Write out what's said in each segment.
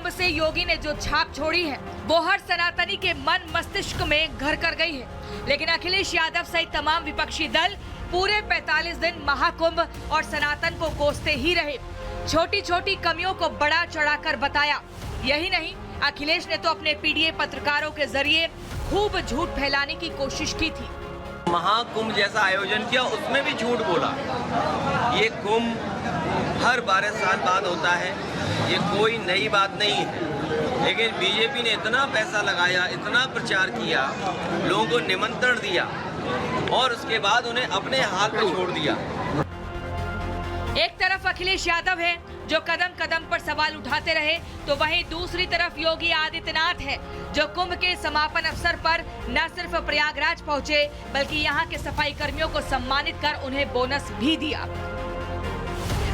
महाकुंभ से योगी ने जो छाप छोड़ी है वो हर सनातनी के मन मस्तिष्क में घर कर गई है। लेकिन अखिलेश यादव सहित तमाम विपक्षी दल पूरे 45 दिन महाकुंभ और सनातन को कोसते ही रहे। छोटी छोटी कमियों को बड़ा चढ़ाकर बताया। यही नहीं, अखिलेश ने तो अपने पीडीए पत्रकारों के जरिए खूब झूठ फैलाने की कोशिश की थी। महाकुंभ जैसा आयोजन किया, उसमें भी झूठ बोला। ये कुंभ हर 12 साल बाद होता है, ये कोई नई बात नहीं है। लेकिन बीजेपी ने इतना पैसा लगाया, इतना प्रचार किया, लोगों को निमंत्रण दिया और उसके बाद उन्हें अपने हाल पे छोड़ दिया। एक तरफ अखिलेश यादव है जो कदम कदम पर सवाल उठाते रहे, तो वहीं दूसरी तरफ योगी आदित्यनाथ है जो कुंभ के समापन अवसर पर न सिर्फ प्रयागराज पहुंचे बल्कि यहां के सफाई कर्मियों को सम्मानित कर उन्हें बोनस भी दिया।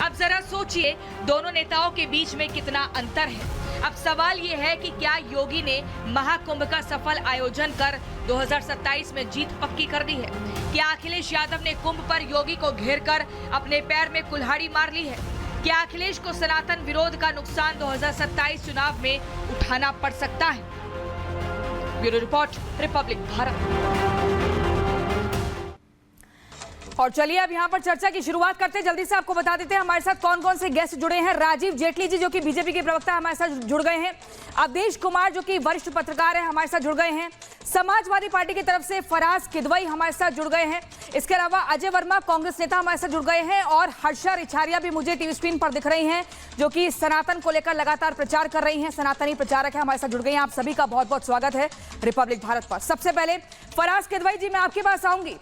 अब जरा सोचिए, दोनों नेताओं के बीच में कितना अंतर है। अब सवाल ये है कि क्या योगी ने महाकुंभ का सफल आयोजन कर 2027 में जीत पक्की कर दी है? क्या अखिलेश यादव ने कुंभ पर योगी को घेरकर अपने पैर में कुल्हाड़ी मार ली है? क्या अखिलेश को सनातन विरोध का नुकसान 2027 चुनाव में उठाना पड़ सकता है? Bureau report, Republic Bharat. और चलिए अब यहाँ पर चर्चा की शुरुआत करते हैं। जल्दी से आपको बता देते हैं हमारे साथ कौन कौन से गेस्ट जुड़े हैं। राजीव जेटली जी जो कि बीजेपी के प्रवक्ता हमारे साथ जुड़ गए हैं। अवधेश कुमार जो कि वरिष्ठ पत्रकार है हमारे साथ जुड़ गए हैं। समाजवादी पार्टी की तरफ से फराज किदवई हमारे साथ जुड़ गए हैं। इसके अलावा अजय वर्मा कांग्रेस नेता हमारे साथ जुड़ गए हैं और हर्षा रिछारिया भी मुझे टीवी स्क्रीन पर दिख रही हैं जो कि सनातन को लेकर लगातार प्रचार कर रही हैं, सनातनी प्रचारक है, हमारे साथ जुड़ गई हैं। आप सभी का बहुत बहुत स्वागत है रिपब्लिक भारत पर। सबसे पहले फराज किदवई जी, मैं आपके पास आऊंगी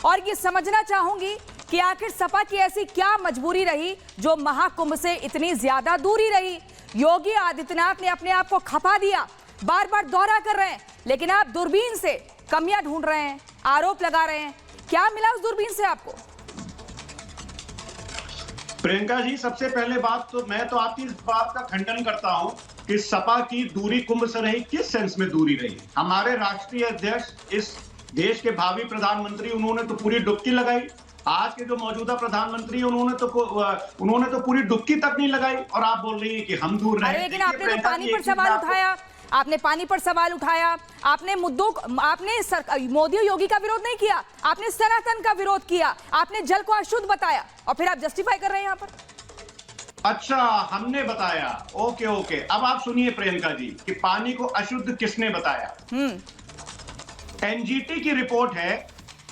और ये समझना चाहूंगी कि आखिर सपा की ऐसी क्या मजबूरी रही जो महाकुंभ से इतनी ज्यादा दूरी रही। योगी आदित्यनाथ ने अपने आप को खपा दिया, बार बार दौरा कर रहे हैं, लेकिन आप दूरबीन से कमियां ढूंढ रहे हैं, आरोप लगा रहे हैं। क्या मिला उस दूरबीन से आपको? प्रियंका जी, सबसे पहले बात तो मैं तो आपकी इस बात का खंडन करता हूं कि सपा की दूरी कुंभ से रही। किस सेंस में दूरी रही? हमारे राष्ट्रीय अध्यक्ष, इस देश के भावी प्रधानमंत्री, उन्होंने तो पूरी डुबकी लगाई। आज के जो मौजूदा प्रधानमंत्री उन्होंने तो पूरी डुबकी तक नहीं लगाई और आप बोल रही है कि हम दूर रहे। लेकिन आपने तो पानी पर सवाल उठाया, आपने पानी पर सवाल उठाया, आपने मुद्दों, आपने मोदी योगी का विरोध नहीं किया, आपने सनातन का विरोध किया, आपने जल को अशुद्ध बताया और फिर आप जस्टिफाई कर रहे हैं यहाँ पर। अच्छा, हमने बताया। ओके, अब आप सुनिए प्रियंका जी कि पानी को अशुद्ध किसने बताया। एनजीटी की रिपोर्ट है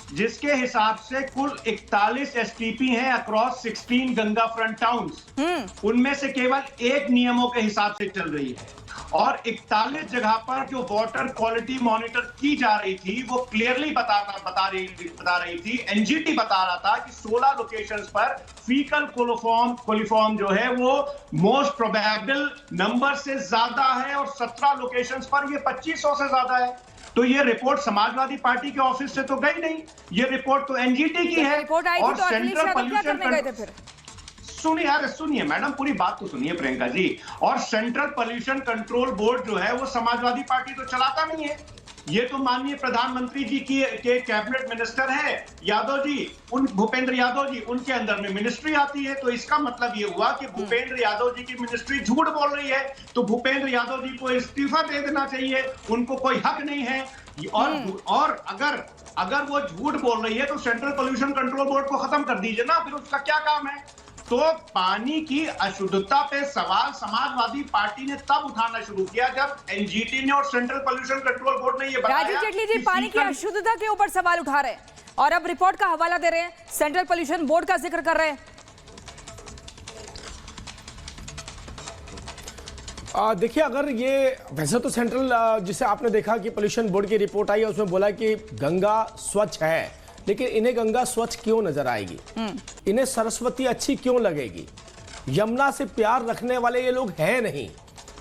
जिसके हिसाब से कुल 41 एसटीपी हैं अक्रॉस 16 गंगा फ्रंट टाउन्स। उनमें से केवल एक नियमों के हिसाब से चल रही है और 41 जगह पर जो वाटर क्वालिटी मॉनिटर की जा रही थी वो क्लियरली बता रही थी, एनजीटी बता रहा था कि 16 लोकेशंस पर फीकल कोलिफॉर्म जो है वो मोस्ट प्रोबेबल नंबर से ज्यादा है और 17 लोकेशंस पर ये 2500 से ज्यादा है। तो ये रिपोर्ट समाजवादी पार्टी के ऑफिस से तो गई नहीं, ये रिपोर्ट तो एनजीटी की है। रिपोर्ट आई थी तो सेंट्रल पॉल्यूशन, सुनिए मैडम, पूरी बात तो सुनिए प्रियंका जी। और सेंट्रल पॉल्यूशन कंट्रोल बोर्ड जो है वो समाजवादी पार्टी तो चलाता नहीं है, ये तो माननीय प्रधानमंत्री जी के कैबिनेट मिनिस्टर है यादव जी, भूपेंद्र यादव जी, उनके अंदर में मिनिस्ट्री आती है। तो इसका मतलब ये हुआ कि भूपेंद्र यादव जी की मिनिस्ट्री झूठ बोल रही है, तो भूपेंद्र यादव जी को इस्तीफा दे देना चाहिए, उनको कोई हक नहीं है। और अगर वो झूठ बोल रही है तो सेंट्रल पॉल्यूशन कंट्रोल बोर्ड को खत्म कर दीजिए ना, फिर उसका क्या काम है। तो पानी की अशुद्धता पे सवाल समाजवादी पार्टी ने तब उठाना शुरू किया जब एनजीटी ने और सेंट्रल पॉल्यूशन कंट्रोल बोर्ड ने ये बताया। राजीव जेटली जी पानी की अशुद्धता के ऊपर सवाल उठा रहे हैं और अब रिपोर्ट का हवाला दे रहे हैं, सेंट्रल पॉल्यूशन बोर्ड का जिक्र कर रहे हैं। देखिए, अगर ये वैसे तो सेंट्रल जिसे आपने देखा कि पॉल्यूशन बोर्ड की रिपोर्ट आई है उसमें बोला कि गंगा स्वच्छ है, लेकिन इन्हें गंगा स्वच्छ क्यों नजर आएगी? इन्हें सरस्वती अच्छी क्यों लगेगी? यमुना से प्यार रखने वाले ये लोग हैं नहीं।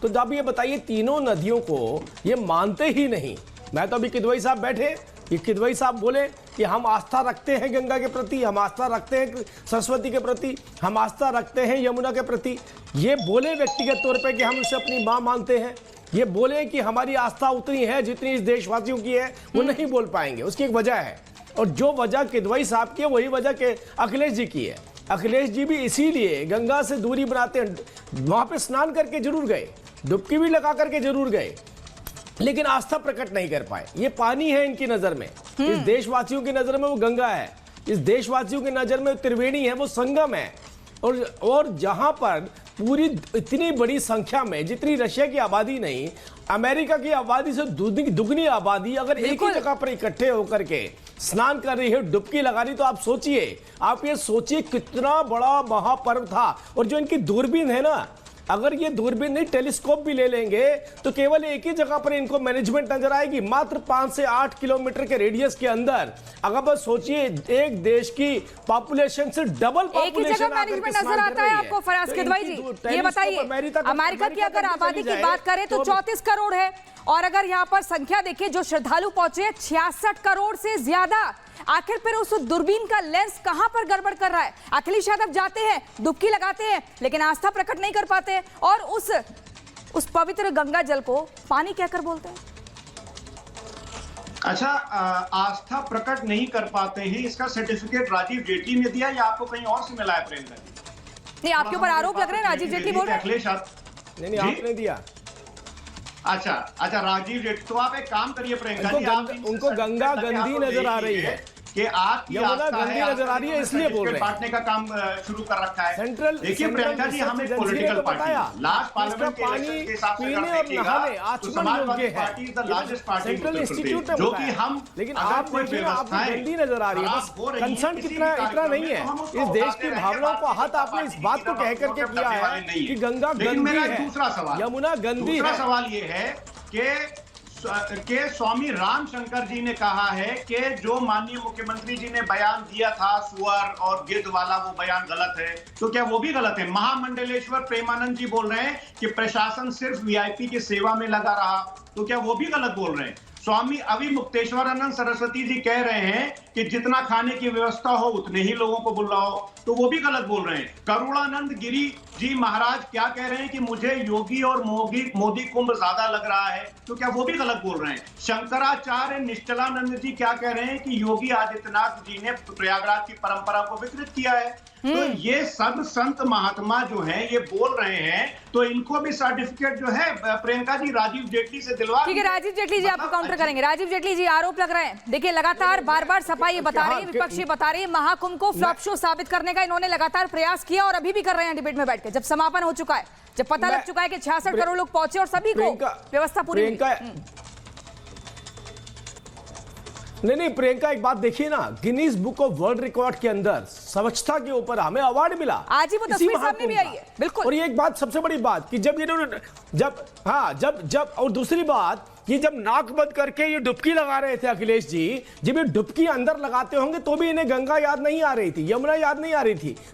तो जब ये बताइए, तीनों नदियों को ये मानते ही नहीं। मैं तो अभी किदवई साहब बैठे, ये किदवई साहब बोले कि हम आस्था रखते हैं गंगा के प्रति, हम आस्था रखते हैं सरस्वती के प्रति, हम आस्था रखते हैं यमुना के प्रति। ये बोले व्यक्तिगत तौर पे कि हम उसे अपनी माँ मानते हैं, ये बोले कि हमारी आस्था उतनी है जितनी इस देशवासियों की है, वो नहीं बोल पाएंगे। उसकी एक वजह है, और जो वजह किदवई साहब की है वही वजह के अखिलेश जी की है। अखिलेश जी भी इसीलिए गंगा से दूरी बनाते हैं, वहां पे स्नान करके जरूर गए, डुबकी भी लगा करके जरूर गए, लेकिन आस्था प्रकट नहीं कर पाए। ये पानी है इनकी नजर में, इस देशवासियों की नजर में वो गंगा है, इस देशवासियों की नजर में त्रिवेणी है, वो संगम है। और जहां पर पूरी इतनी बड़ी संख्या में, जितनी रशिया की आबादी नहीं, अमेरिका की आबादी से दुगनी आबादी अगर एक ही जगह पर इकट्ठे होकर के स्नान कर रही है, डुबकी लगा रही, तो आप ये सोचिए कितना बड़ा महापर्व था। और जो इनकी दूरबीन है ना, अगर ये दूरबीन नहीं टेलीस्कोप भी ले लेंगे तो केवल एक ही जगह पर इनको मैनेजमेंट नजर आएगी, मात्र 5 से 8 किलोमीटर के रेडियस के अंदर। अगर बस सोचिए एक देश की पॉपुलेशन से डबल एक ही जगह मैनेजमेंट नजर आता है आपको। फराज किदवई जी, ये बताइए, अमेरिका की अगर आबादी की बात करें तो 34 करोड़ है, और अगर यहाँ पर संख्या देखिए जो श्रद्धालु पहुंचे हैं 66 करोड़ से ज्यादा। आखिर फिर उस दूरबीन का लेंस कहां पर गड़बड़ कर रहा है? अखिलेश यादव जाते हैं, डुबकी लगाते हैं, लेकिन आस्था प्रकट नहीं कर पाते, और उस पवित्र गंगा जल को पानी कहकर बोलते हैं। अच्छा, आस्था प्रकट नहीं कर पाते हैं, इसका सर्टिफिकेट राजीव जेटली ने दिया या आपको कहीं और से मिला है प्रियंका जी? नहीं, आपके ऊपर आरोप लग रहे हैं, राजीव जेटली बोल रहे हैं। अखिलेश नहीं, आपने दिया। अच्छा, राजीव जेटली, तो आप एक काम करिए प्रियंका जी, उनको गंगा गंदी नजर आ रही है कि आपकी आस्था गंदी नजर आ रही है, इसलिए बोल रहे हैं। बांटने का काम शुरू कर रखा है। सेंट्रल देखिए प्रियंका जी, हम एक पॉलिटिकल पार्टी, लास्ट पार्लियामेंट के इलेक्शन के हिसाब से अगर देखिएगा तो Samajwadi party is the largest party in Uttar Pradesh, जो कि हम, लेकिन आप देखिए आपको गंदी नजर आ रही है। बस कंसर्न इतना नहीं है, इस देश की भावनाओं को आहत आपने इस बात को कह करके किया है कि गंगा गंदी है, दूसरा सवाल, यमुना गंदी है। दूसरा सवाल ये है कि स्वामी राम शंकर जी ने कहा है कि जो माननीय मुख्यमंत्री जी ने बयान दिया था सुअर और गिद्ध वाला, वो बयान गलत है। तो क्या वो भी गलत है? महामंडलेश्वर प्रेमानंद जी बोल रहे हैं कि प्रशासन सिर्फ वीआईपी की सेवा में लगा रहा, तो क्या वो भी गलत बोल रहे हैं? स्वामी अविमुक्तेश्वरानंद सरस्वती जी कह रहे हैं कि जितना खाने की व्यवस्था हो उतने ही लोगों को बुलाओ, तो वो भी गलत बोल रहे हैं। करुणानंद गिरी जी महाराज क्या कह रहे हैं कि मुझे योगी और मोदी कुंभ ज्यादा लग रहा है, तो क्या वो भी गलत बोल रहे हैं? शंकराचार्य निश्चलानंद जी क्या कह रहे हैं कि योगी आदित्यनाथ जी ने प्रयागराज की परंपरा को विकृत किया है। तो ये सब संत महात्मा जो हैं ये बोल रहे हैं, तो इनको भी सर्टिफिकेट जो है प्रियंका जी राजीव जेटली से दिलवा। ठीक है, राजीव जेटली जी आपको काउंटर करेंगे। राजीव जेटली जी, आरोप लग रहे हैं, देखिए लगातार बार-बार सपा ये बता रही है, विपक्ष ये बता रही है, महाकुंभ को फ्लॉप शो साबित करने का इन्होंने लगातार प्रयास किया और अभी भी कर रहे हैं डिबेट में बैठ के। जब समापन हो चुका है, जब पता लग चुका है कि 66 करोड़ लोग पहुंचे और सभी को व्यवस्था पूरी नहीं प्रियंका, एक बात देखिए ना, Guinness book of world record के अंदर स्वच्छता के ऊपर हमें अवार्ड मिला। आज ही वो तस्वीर सामने भी आई है, बिल्कुल। और ये एक बात सबसे बड़ी बात कि जब इन्होंने जब और दूसरी बात कि जब नाक बंद करके ये डुबकी लगा रहे थे अखिलेश जी, जब ये डुबकी अंदर लगाते होंगे तो भी इन्हें गंगा याद नहीं आ रही थी, यमुना याद नहीं आ रही थी।